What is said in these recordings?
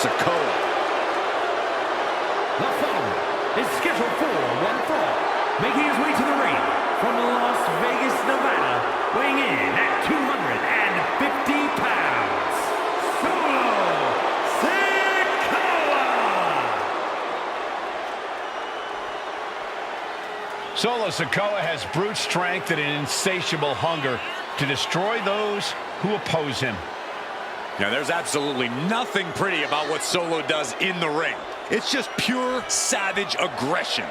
Sikoa. The following is scheduled for one fall, making his way to the ring from Las Vegas, Nevada, weighing in at 250 pounds, Solo Sikoa has brute strength and an insatiable hunger to destroy those who oppose him. Now, there's absolutely nothing pretty about what Solo does in the ring. It's just pure savage aggression.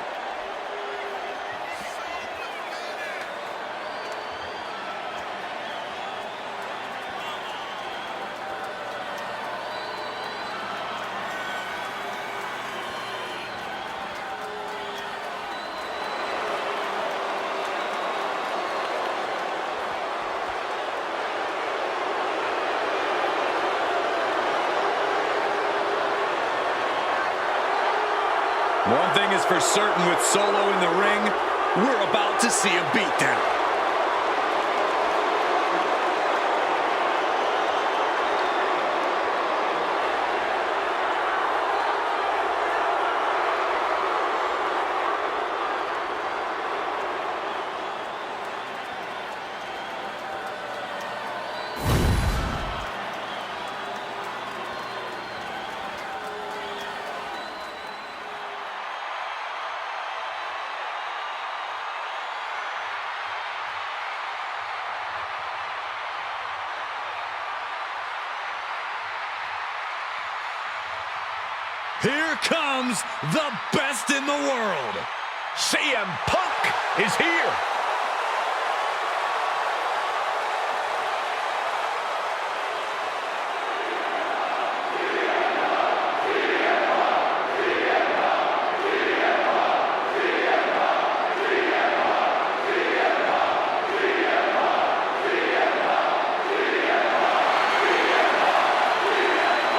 One thing is for certain with Solo in the ring, we're about to see a beatdown. Here comes the best in the world. CM Punk is here.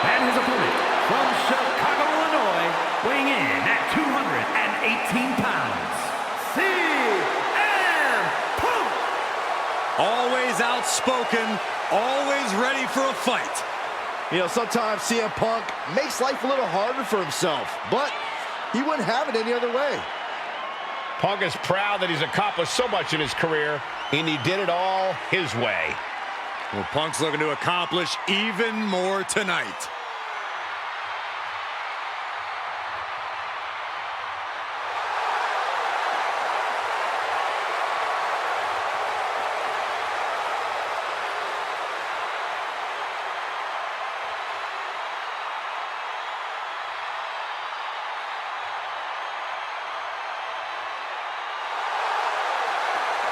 and his opponent from Chicago, Illinois, weighing in at 218 pounds, CM Punk. Always outspoken, always ready for a fight. You know, sometimes CM Punk makes life a little harder for himself, but he wouldn't have it any other way. Punk is proud that he's accomplished so much in his career, and he did it all his way. Well, Punk's looking to accomplish even more tonight.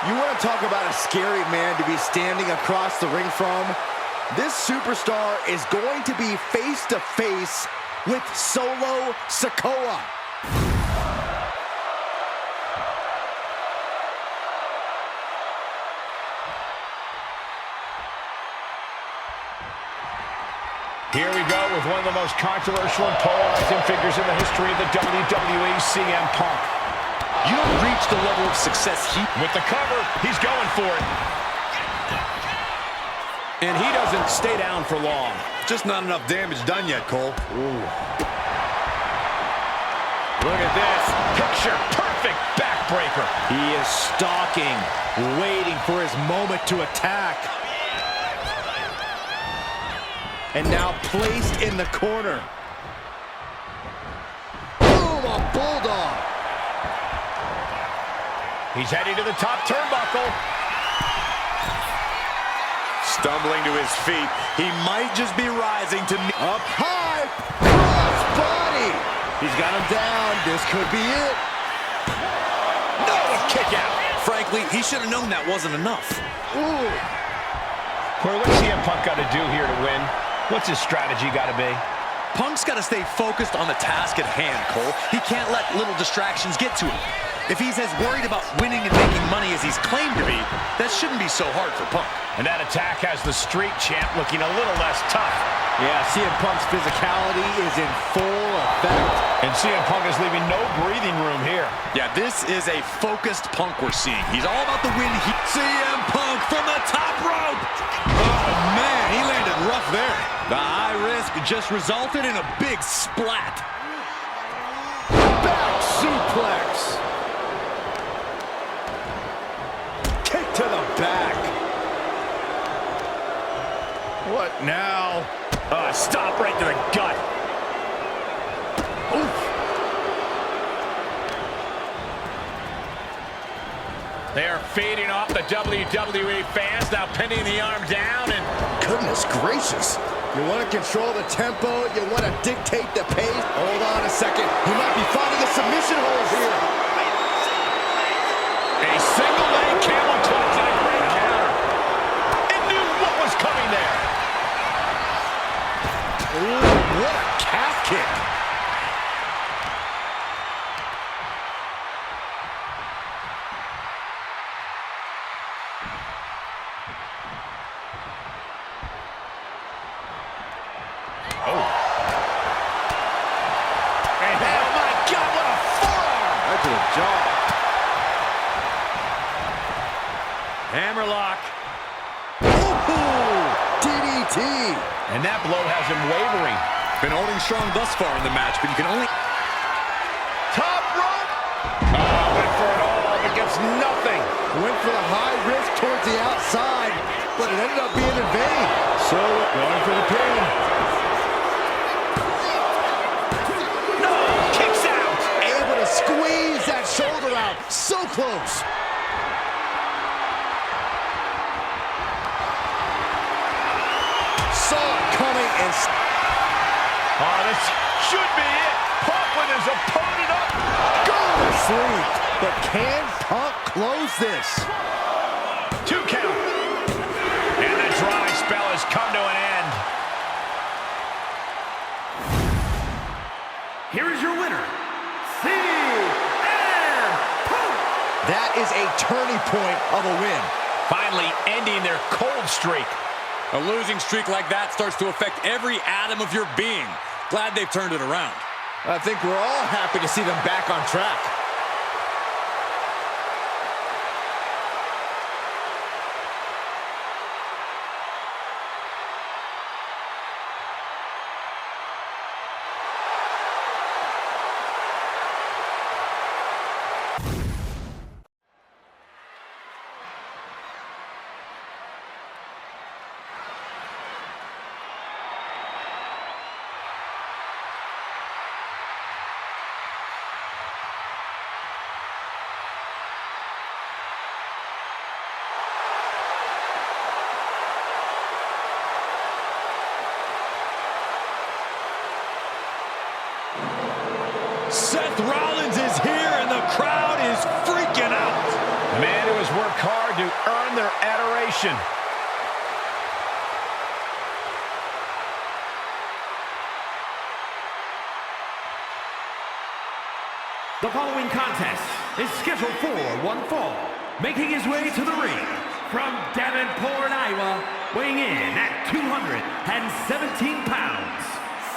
You want to talk about a scary man to be standing across the ring from? This superstar is going to be face-to-face with Solo Sikoa. Here we go with one of the most controversial and polarizing figures in the history of the WWE, CM Punk. You don't reach the level of success With the cover, he's going for it. and he doesn't stay down for long. Just not enough damage done yet, Cole. Ooh. Look at this. Picture perfect backbreaker. He is stalking, waiting for his moment to attack. And now placed in the corner. Boom, a bulldog. He's heading to the top turnbuckle. Stumbling to his feet, he might just be rising to meet. Up high, cross body. He's got him down. This could be it. No, a kick out. Frankly, he should have known that wasn't enough. Ooh. Corey, what's CM Punk got to do here to win? What's his strategy got to be? Punk's got to stay focused on the task at hand, Cole. He can't let little distractions get to him. If he's as worried about winning and making money as he's claimed to be, that shouldn't be so hard for Punk. And that attack has the Street Champ looking a little less tough. Yeah, CM Punk's physicality is in full effect. And CM Punk is leaving no breathing room here. Yeah, this is a focused Punk we're seeing. He's all about the win. CM Punk from the top rope. Oh, man, he landed rough there. The high risk just resulted in a big splat. Back suplex. Kick to the back. What now? Stop right to the gut. Oof. They are feeding off the WWE fans, now pinning the arm down, and Goodness gracious. You want to control the tempo, you want to dictate the pace. Hold on a second. He might be finding a submission hold here. a single leg camel clutch and a great counter. It knew what was coming there. Ooh, what a calf kick. Hammerlock. Ooh, DDT. And that blow has him wavering. Been holding strong thus far in the match, but you can only... Top rope. Went for it all, but gets nothing. Went for the high risk towards the outside, but it ended up being in vain. So, going for the pin. No, kicks out. Able to squeeze that shoulder out. So close. Saw it coming and... Oh, this should be it. Punk with his opponent up. Go to sleep. But can Punk close this? 2 count. And the dry spell has come to an end. Here is your winner, CM Punk. That is a turning point of a win. Finally ending their cold streak. A losing streak like that starts to affect every atom of your being. Glad they've turned it around. I think we're all happy to see them back on track. Seth Rollins is here and the crowd is freaking out. A man who has worked hard to earn their adoration. The following contest is scheduled for one fall. Making his way to the ring from Davenport, Iowa, weighing in at 217 pounds,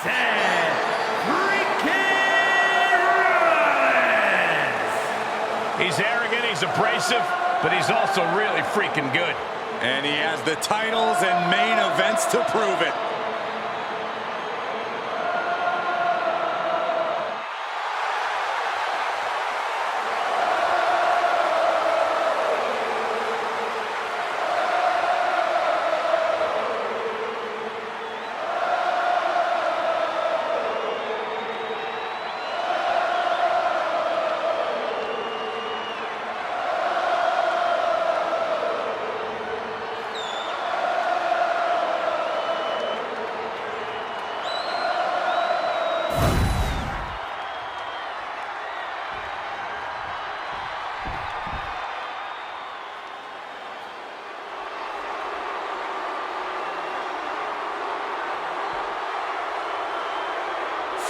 Seth freaking Rollins! He's arrogant, he's abrasive, but he's also really freaking good. And he has the titles and main events to prove it.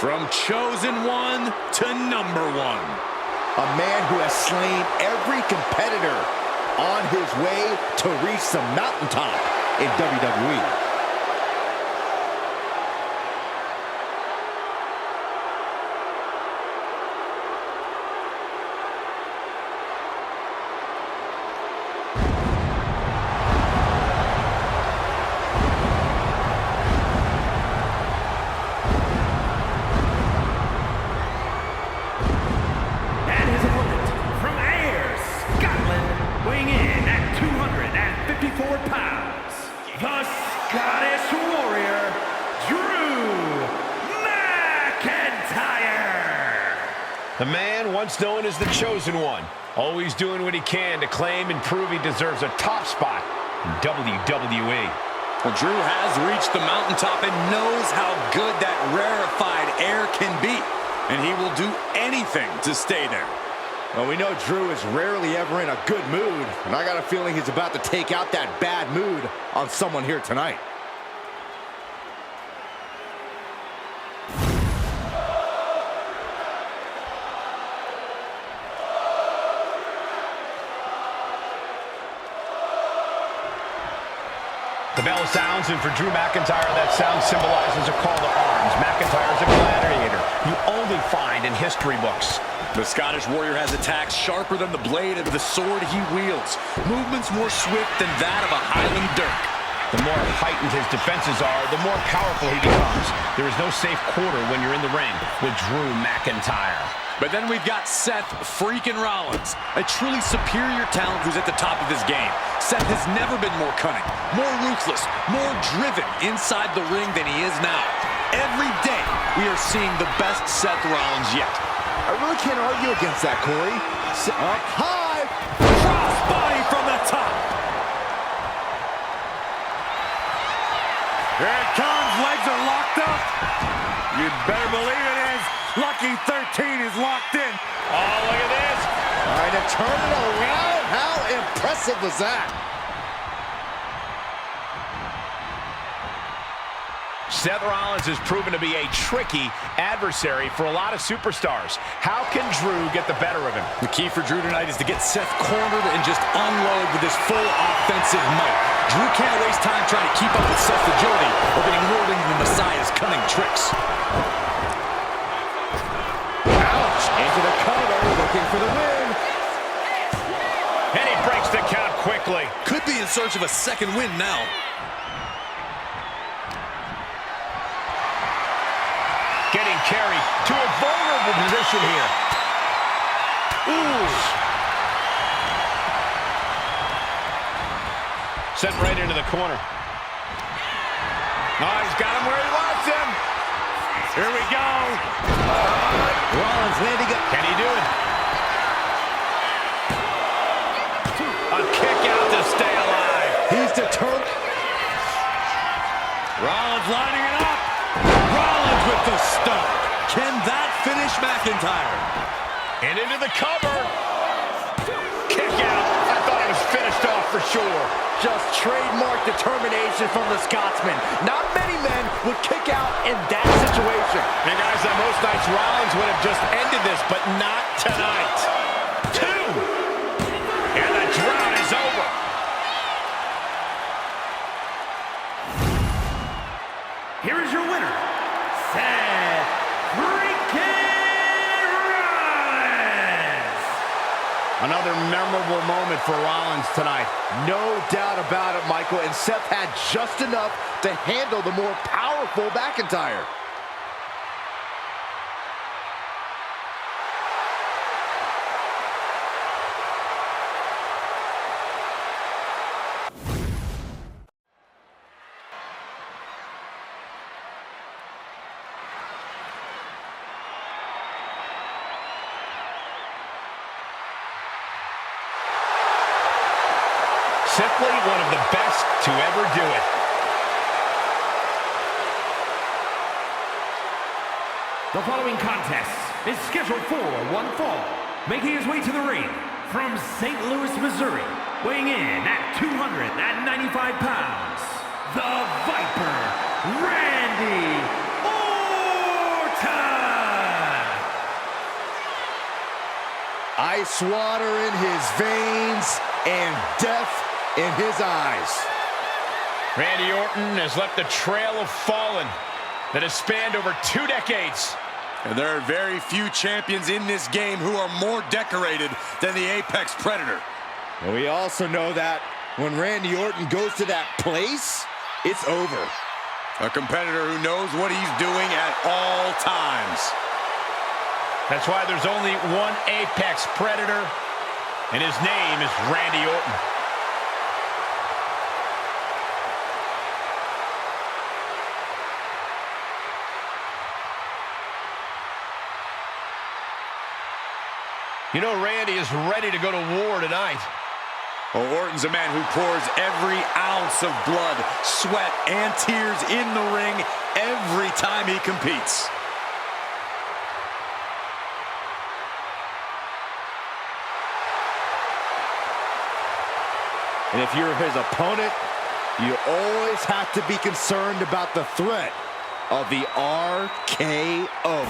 From chosen one to number one. A man who has slain every competitor on his way to reach the mountaintop in WWE. The man once known as the Chosen One, always doing what he can to claim and prove he deserves a top spot in WWE. Well, Drew has reached the mountaintop and knows how good that rarefied air can be. And he will do anything to stay there. Well, we know Drew is rarely ever in a good mood, and I got a feeling he's about to take out that bad mood on someone here tonight. The bell sounds, and for Drew McIntyre, that sound symbolizes a call to arms. McIntyre's a gladiator you only find in history books. The Scottish Warrior has attacks sharper than the blade of the sword he wields. Movements more swift than that of a Highland Dirk. The more heightened his defenses are, the more powerful he becomes. There is no safe quarter when you're in the ring with Drew McIntyre. But then we've got Seth freaking Rollins, a truly superior talent who's at the top of his game. Seth has never been more cunning, more ruthless, more driven inside the ring than he is now. Every day, we are seeing the best Seth Rollins yet. I really can't argue against that, Corey. Up high. Cross body from the top. Here it comes. Legs are locked up. You'd better believe it is. Lucky 13 is locked in. Oh, look at this. Trying to turn it around. How impressive was that? Seth Rollins has proven to be a tricky adversary for a lot of superstars. How can Drew get the better of him? The key for Drew tonight is to get Seth cornered and just unload with his full offensive might. Drew can't waste time trying to keep up with Seth's agility or getting lured into the Messiah's cunning tricks. Ouch! Into the cover, looking for the win. And he breaks the count quickly. Could be in search of a second win now. Getting carried to a vulnerable position here. Ooh. Sent right into the corner. Oh, he's got him where he wants him. Here we go. Rollins landing up. Can he do it? A kick out to stay alive. He's determined. Rollins lining it up. Rollins with the stomp. Can that finish McIntyre? And into the cover. Kick out. I thought it was finished off for sure. Just trademark determination from the Scotsman. Not many men would kick out in that situation. And guys, on most nights, Rollins would have just ended this, but not tonight. 2. And the drought is over. Here is your winner, Seth freaking Rollins. Another memorable moment for Rollins tonight. No doubt about it, Michael. And Seth had just enough to handle the more powerful McIntyre. Simply one of the best to ever do it. The following contest is scheduled for one fall. Making his way to the ring from St. Louis, Missouri, weighing in at 295 pounds, the Viper, Randy Orton. Ice water in his veins and death in his eyes. Randy Orton has left a trail of fallen that has spanned over 2 decades. And there are very few champions in this game who are more decorated than the Apex Predator. And we also know that when Randy Orton goes to that place, it's over. A competitor who knows what he's doing at all times. That's why there's only one Apex Predator, and his name is Randy Orton. You know, Randy is ready to go to war tonight. Well, Orton's a man who pours every ounce of blood, sweat, and tears in the ring every time he competes. And if you're his opponent, you always have to be concerned about the threat of the RKO.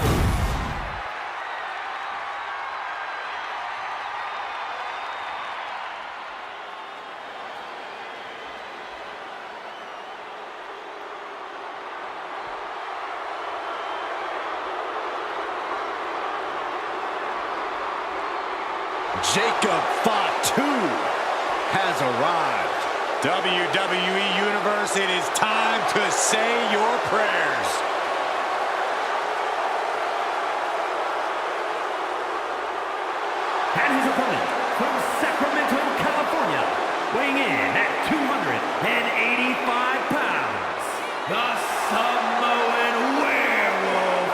Jacob Fatu has arrived. WWE Universe, it is time to say your prayers. And his opponent from Sacramento, California, weighing in at 285 pounds, the Samoan Werewolf,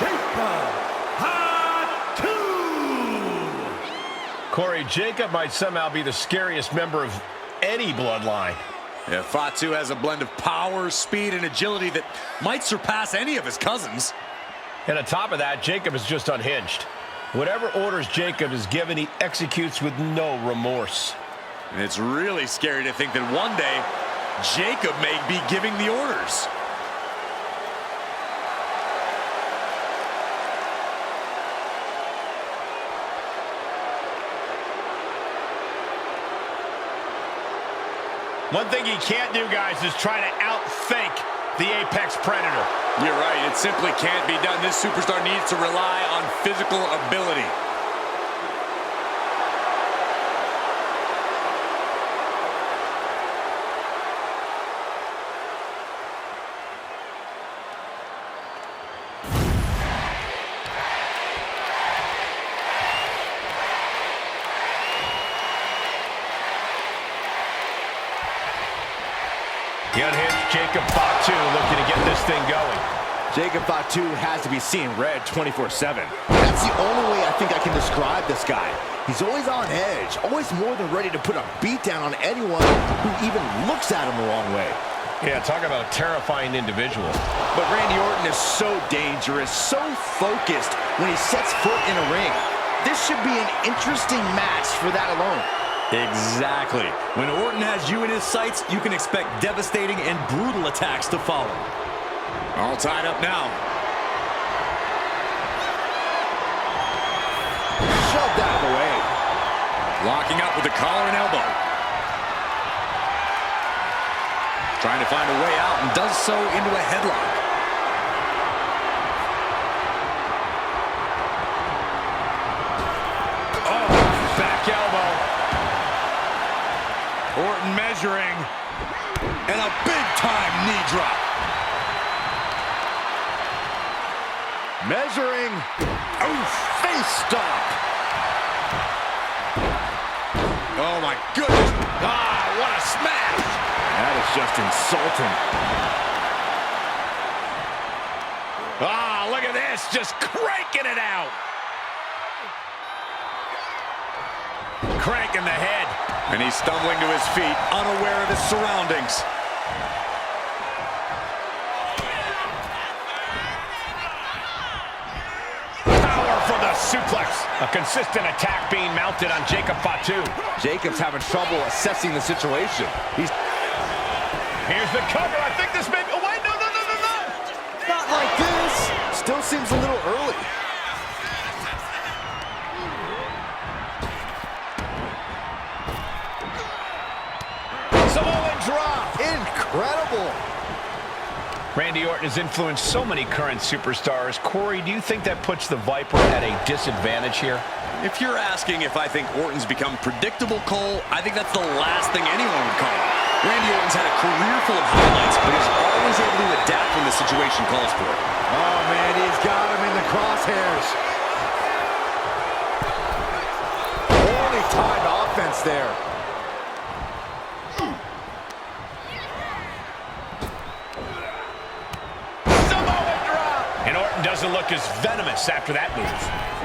Jacob Fatu. Corey, Jacob might somehow be the scariest member of any bloodline. Yeah, Fatu has a blend of power, speed, and agility that might surpass any of his cousins. And on top of that, Jacob is just unhinged. Whatever orders Jacob is given, he executes with no remorse. And it's really scary to think that one day, Jacob may be giving the orders. One thing he can't do, guys, is try to outthink the Apex Predator. You're right, it simply can't be done. This superstar needs to rely on physical ability. The unhinged Jacob Fatu looking to get this thing going. Jacob Fatu has to be seeing red 24/7. That's the only way I think I can describe this guy. He's always on edge, always more than ready to put a beat down on anyone who even looks at him the wrong way. Yeah, talk about a terrifying individual. But Randy Orton is so dangerous, so focused when he sets foot in a ring. This should be an interesting match for that alone. Exactly. When Orton has you in his sights, you can expect devastating and brutal attacks to follow. All tied up now. Shoved out of the way. Locking up with the collar and elbow. Trying to find a way out and does so into a headlock. Oh, back elbow. Orton measuring. And a big-time knee drop. Measuring. Oh, face stop. Oh, my goodness. Ah, what a smash. That is just insulting. Ah, look at this, just cranking it out. Cranking the head. And he's stumbling to his feet, unaware of his surroundings. Power from the suplex. A consistent attack being mounted on Jacob Fatu. Jacob's having trouble assessing the situation. Here's the cover. I think this may be... Oh, wait, no. Not like this. Still seems a little early. incredible. Randy Orton has influenced so many current superstars. Corey, do you think that puts the Viper at a disadvantage here? If you're asking if I think Orton's become predictable, Cole, I think that's the last thing anyone would call it. Randy Orton's had a career full of highlights, but is always able to adapt when the situation calls for it. Oh, man, he's got him in the crosshairs. Only timed offense there. And Orton doesn't look as venomous after that move.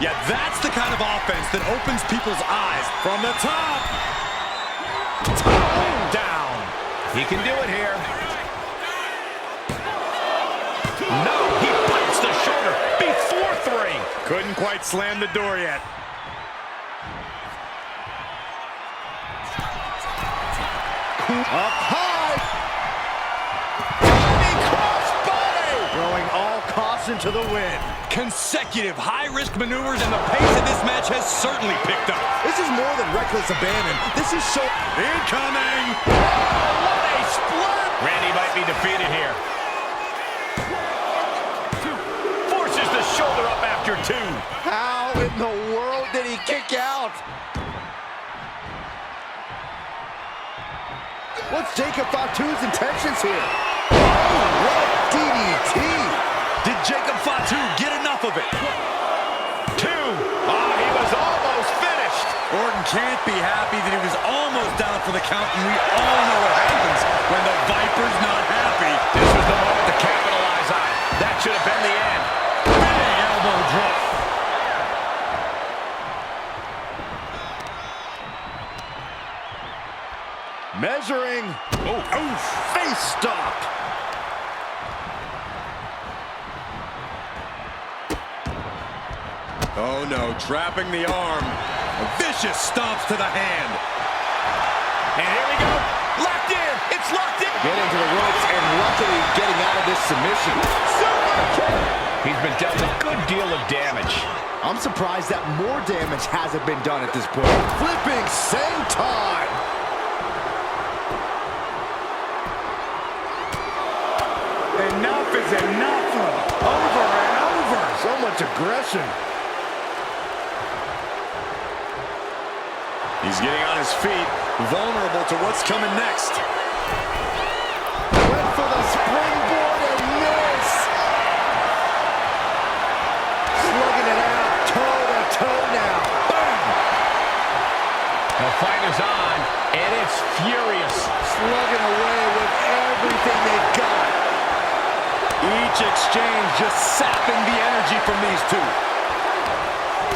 Yeah, that's the kind of offense that opens people's eyes from the top. Down. He can do it here. No, he bites the shoulder before 3. Couldn't quite slam the door yet. Up high. Running crossbody. Throwing all caution to the wind. Consecutive high-risk maneuvers, and the pace of this match has certainly picked up. This is more than reckless abandon. This is so... Incoming! Oh, what a split! Randy might be defeated here. Forces the shoulder up after 2. How in the world did he kick out? What's Jacob Fatu's intentions here? Oh, what a DDT! Did Jacob Fatu get enough of it? 2. Oh, he was almost finished. Orton can't be happy that he was almost down for the count, and we all know what happens when the Viper's not happy. This was the moment to capitalize on. That should have been the end. Big elbow drop. Measuring. Oh, Face stop. oh no, trapping the arm. Vicious stomps to the hand. And here we go. Locked in. It's locked in. Get into the ropes and luckily getting out of this submission. He's been dealt a good deal of damage. I'm surprised that more damage hasn't been done at this point. Flipping senton. Enough is enough. Over and over. So much aggression. He's getting on his feet, vulnerable to what's coming next. Went for the springboard and miss. Slugging it out, toe to toe now. Boom! The fight is on, and it's furious. Slugging away with everything they've got. Each exchange just sapping the energy from these two.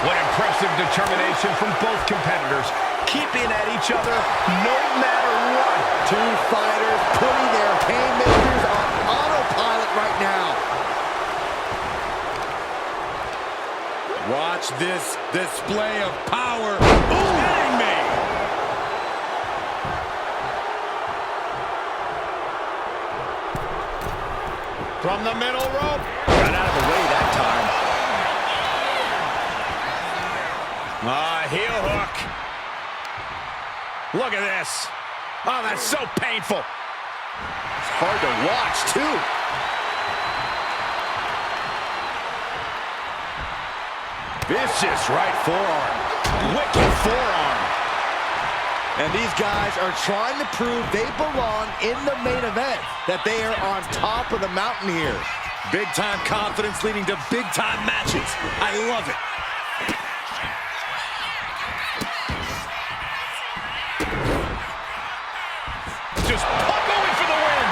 What impressive determination from both competitors, keeping at each other no matter what. Two fighters putting their haymakers on autopilot right now. Watch this display of power. Bang me! From the middle rope. Got out of the way that time. Heel hook. Look at this. Oh, that's so painful. It's hard to watch, too. Vicious right forearm. Wicked forearm. And these guys are trying to prove they belong in the main event, that they are on top of the mountain here. Big-time confidence leading to big-time matches. I love it. Just going for the win.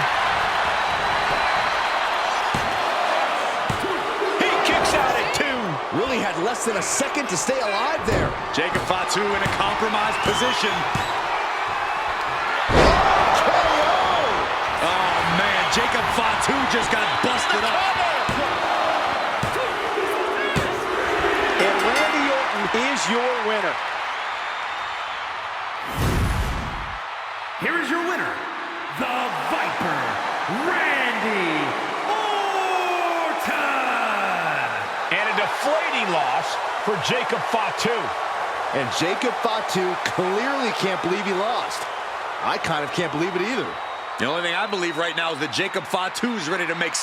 He kicks out at 2. Really had less than a second to stay alive there. Jacob Fatu in a compromised position. Oh, man, Jacob Fatu just got busted up. And Randy Orton is your winner. Here is your winner, the Viper, Randy Orton. And a deflating loss for Jacob Fatu. And Jacob Fatu clearly can't believe he lost. I kind of can't believe it either. The only thing I believe right now is that Jacob Fatu is ready to make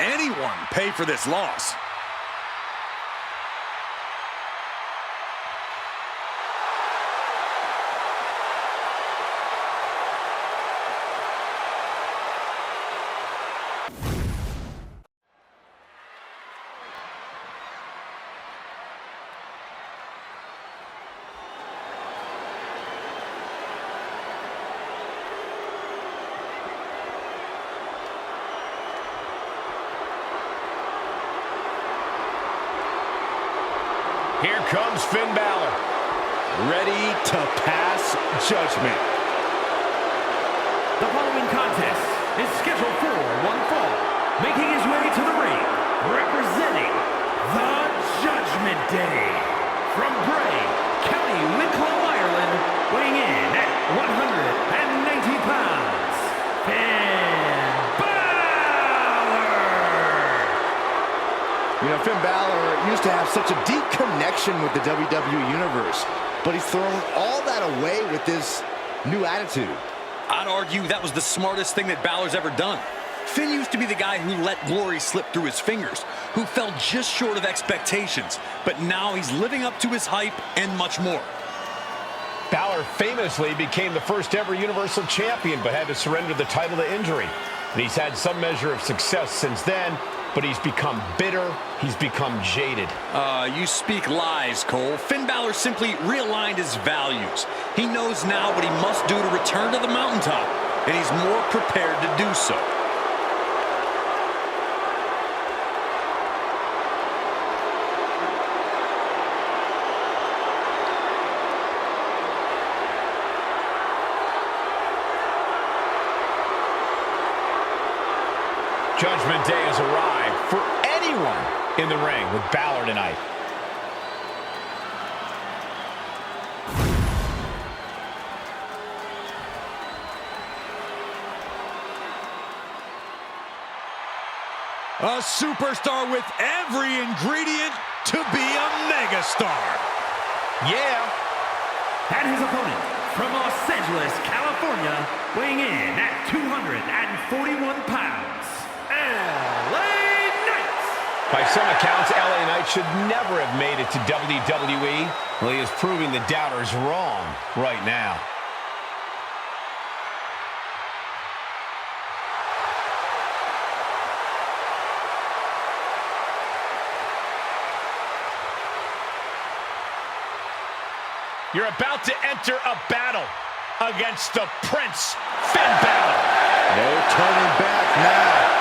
anyone pay for this loss. Here comes Finn Balor, ready to pass judgment. The following contest is scheduled for one fall. Making his way to the ring, representing the Judgment Day. From Bray, County Wicklow, Ireland, weighing in at 190 pounds, Finn Balor! You know, Finn Balor used to have such a deep connection with the WWE Universe, but he's thrown all that away with this new attitude. I'd argue that was the smartest thing that Balor's ever done. Finn used to be the guy who let glory slip through his fingers, who fell just short of expectations, but now he's living up to his hype and much more. Balor famously became the first ever Universal Champion, but had to surrender the title to injury. And he's had some measure of success since then, but he's become bitter, he's become jaded. You speak lies, Cole. Finn Balor simply realigned his values. He knows now what he must do to return to the mountaintop, and he's more prepared to do so. Judgment Day has arrived for anyone in the ring with Balor tonight. A superstar with every ingredient to be a megastar. Yeah. And his opponent from Los Angeles, California, weighing in at 241 pounds, LA Knight. By some accounts, LA Knight should never have made it to WWE. Well, he is proving the doubters wrong right now. You're about to enter a battle against the Prince, Finn Balor. No turning back now.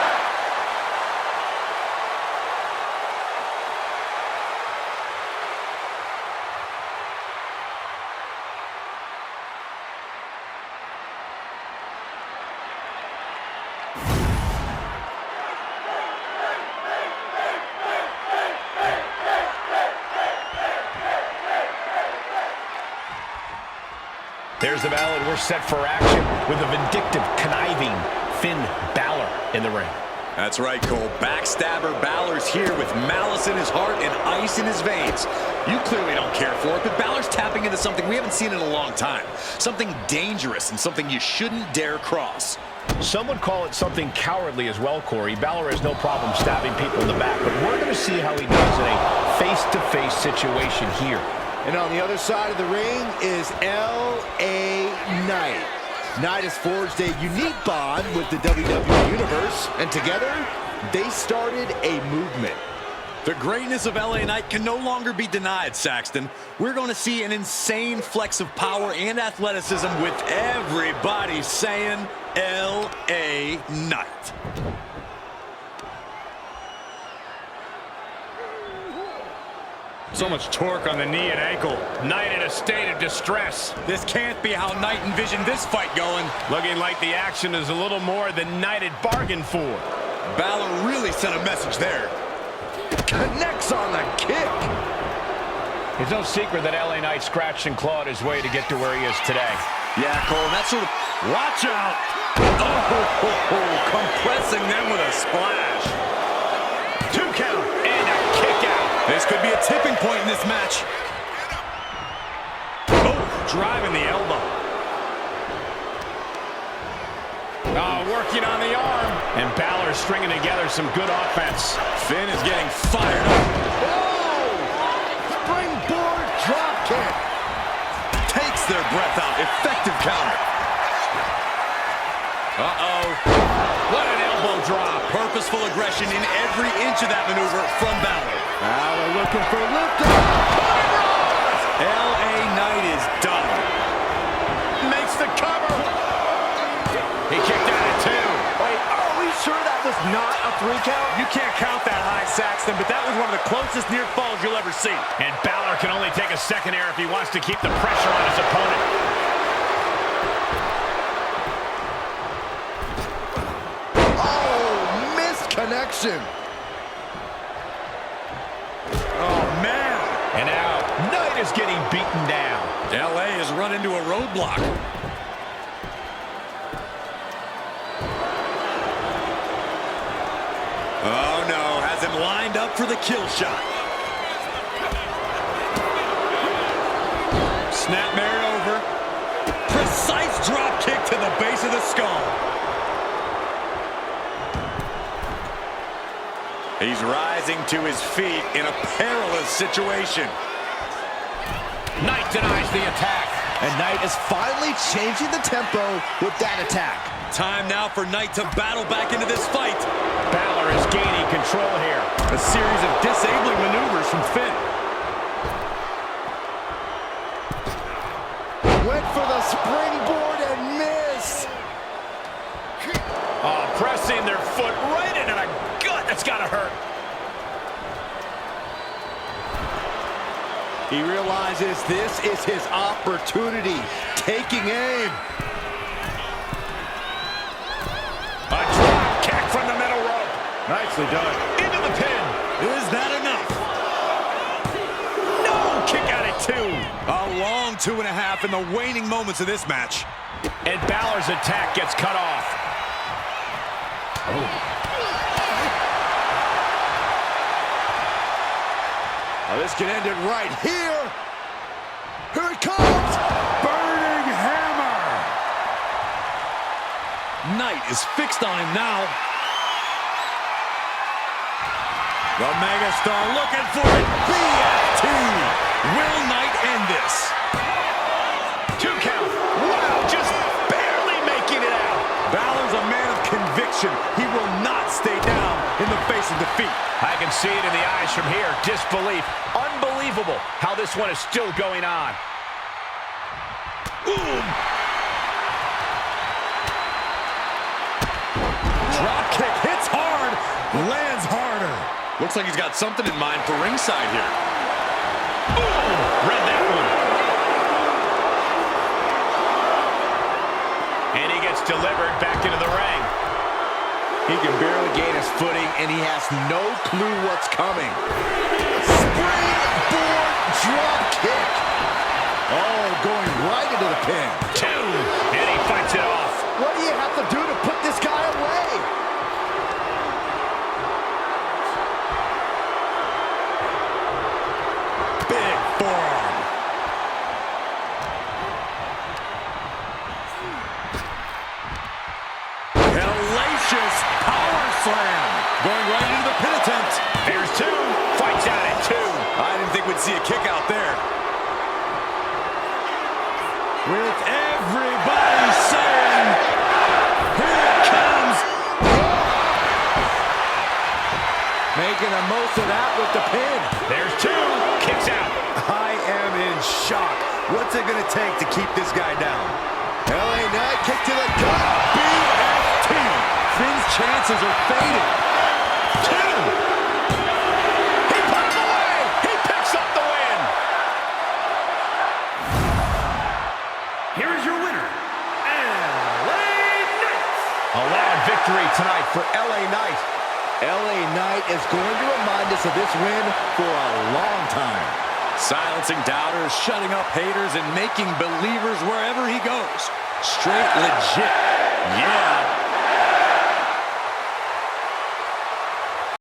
There's the bell, and we're set for action with a vindictive, conniving Finn Balor in the ring. That's right, Cole. Backstabber Balor's here with malice in his heart and ice in his veins. You clearly don't care for it, but Balor's tapping into something we haven't seen in a long time. Something dangerous and something you shouldn't dare cross. Some would call it something cowardly as well, Corey. Balor has no problem stabbing people in the back, but we're going to see how he does in a face-to-face situation here. And on the other side of the ring is L.A. Knight. Knight has forged a unique bond with the WWE Universe, and together, they started a movement. The greatness of LA Knight can no longer be denied, Saxton. We're going to see an insane flex of power and athleticism with everybody saying LA Knight. So much torque on the knee and ankle. Knight in a state of distress. This can't be how Knight envisioned this fight going. Looking like the action is a little more than Knight had bargained for. Balor really sent a message there. Connects on the kick. It's no secret that LA Knight scratched and clawed his way to get to where he is today. Yeah, Cole, that sort of... Watch out! Compressing them with a splash. 2 count and a kick out. This could be a tipping point in this match. Oh, driving the elbow. working on the arm. And Balor stringing together some good offense. Finn is getting fired up. Oh! Springboard drop kick. Takes their breath out. Effective counter. Uh-oh. What an elbow drop. Purposeful aggression in every inch of that maneuver from Balor. Balor looking for liftoff. LA Knight is done. Makes the cover. He kicked out at 2. Wait, are we sure that was not a 3 count? You can't count that high, Saxton, but that was one of the closest near falls you'll ever see. And Balor can only take a second air if he wants to keep the pressure on his opponent. Oh, missed connection. Oh, man. And now, Knight is getting beaten down. LA has run into a roadblock. Oh, no. Has him lined up for the kill shot. Snapmare over. Precise drop kick to the base of the skull. He's rising to his feet in a perilous situation. Knight denies the attack. And Knight is finally changing the tempo with that attack. Time now for Knight to battle back into this fight. Balor is gaining control here. A series of disabling maneuvers from Finn. Went for the springboard and missed. Oh, pressing their foot right into the gut. That's gotta hurt. He realizes this is his opportunity. Taking aim. A drop kick from the middle rope. Nicely done. Into the pin. Is that enough? No! Kick out at 2. A long 2.5 in the waning moments of this match. And Balor's attack gets cut off. Now this can end it right here. Here it comes. Burning hammer. Knight is fixed on him now. The megastar looking for it. BFT. Will Knight end this? 2 count. Wow, just barely making it out. Balor's a man of conviction. He will not stay down in the face of defeat. I can see it in the eyes from here. Disbelief. Unbelievable how this one is still going on. Ooh. Drop kick hits hard, lands harder. Looks like he's got something in mind for ringside here. Ooh, read that one. And he gets delivered back into the ring. He can barely gain his footing, and he has no clue what's coming. Springboard drop kick. Oh, going right into the pin. 2, and he fights it off. What do you have to do to put this guy away? Big forearm. Hellacious power slam. Going right into the pin attempt. There's 2. Fights out at 2. I didn't think we'd see a kick out there. With everybody saying, here it comes. Making the most of that with the pin. There's 2. Kicks out. I am in shock. What's it going to take to keep this guy down? LA Knight kick to the gut. BFT. Finn's chances are fading. 2. He put him away. He picks up the win. Here is your winner, LA Knight. A loud victory tonight for LA Knight. LA Knight is going to remind us of this win for a long time. Silencing doubters, shutting up haters, and making believers wherever he goes. Straight legit. Yeah.